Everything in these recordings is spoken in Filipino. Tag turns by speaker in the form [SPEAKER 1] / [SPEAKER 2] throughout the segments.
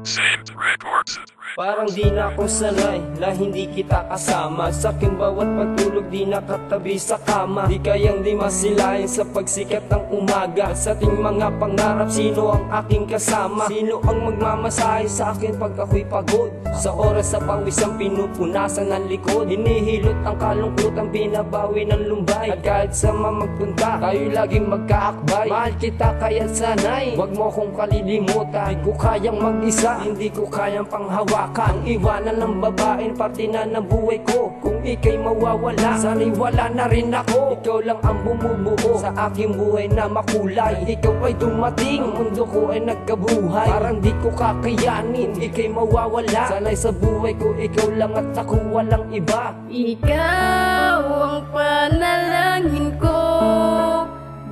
[SPEAKER 1] Saved records.
[SPEAKER 2] Parang di na ako sanay na hindi kita kasama. Sa aking bawat pagtulog di nakatabi sa kama. Di kayang di masilayan sa pagsikat ng umaga. Sa ating mga pangarap, sino ang aking kasama? Sino ang magmamasahe sa akin pag ako'y pagod? Sa oras sa pawis ang pinupunasan ng likod. Hinihilot ang kalungkutan, binabawi ng lumbay. At kahit sa mamagpunta, tayo laging magkaakbay. Mahal kita kaya sanay, wag mo kong kalilimutan. Di ko kayang mag-isa, hindi ko kayang panghawakan. Ang iwanan ng babaeng parte na ng buhay ko. Kung ika'y mawawala, sana'y wala na rin ako. Ikaw lang ang bumubuo sa aking buhay na makulay. Ikaw ay dumating, ang mundo ko ay nagkabuhay. Parang di ko kakayanin, ika'y mawawala. Sana'y sa buhay ko, ikaw lang at ako walang iba.
[SPEAKER 3] Ikaw ang panalangin ko,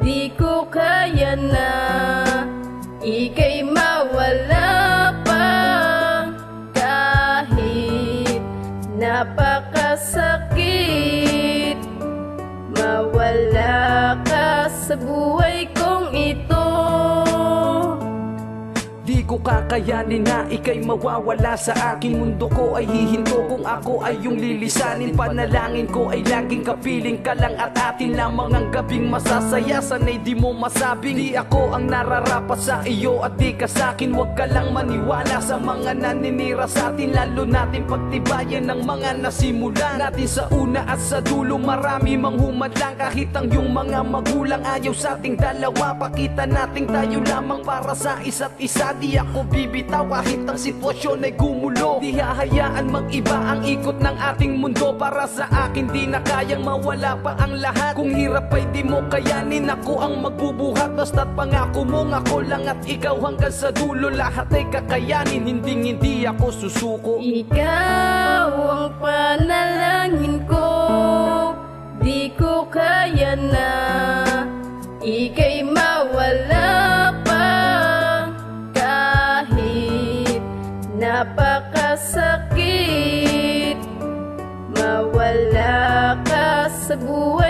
[SPEAKER 3] di ko kaya na ika'y mawala pa. Kahit napakasakit, mawala ka sa buhay kong ito.
[SPEAKER 4] Di ko kakayanin na ika'y mawawala sa aking mundo ko ay hihinto kung ako ay yung lilisanin. Panalangin ko ay laging kapiling ka lang at atin lamang ang gabing masasaya. Sana'y di mo masabing di ako ang nararapat sa iyo at di ka sa'kin. Huwag ka lang maniwala sa mga naninira sa atin, lalo natin pagtibayan ng mga nasimulan natin sa una at sa dulo. Marami mang humadlang kahit ang yung mga magulang ayaw sa ating dalawa. Pakita natin tayo lamang para sa isa't isa. Di ako bibitaw kahit ang sitwasyon ay gumulo. Di hahayaan mag-iba ang ikot ng ating mundo. Para sa akin di na kayang mawala pa ang lahat. Kung hirap ay di mo kayanin, ako ang magbubuhat. Basta't pangako mong ako lang at ikaw hanggang sa dulo. Lahat ay kakayanin, hindi ako susuko.
[SPEAKER 3] Ikaw ang panalangin ko, di ko kaya na ika'y mawala pa. Kahit napakasakit, mawala ka sa buhay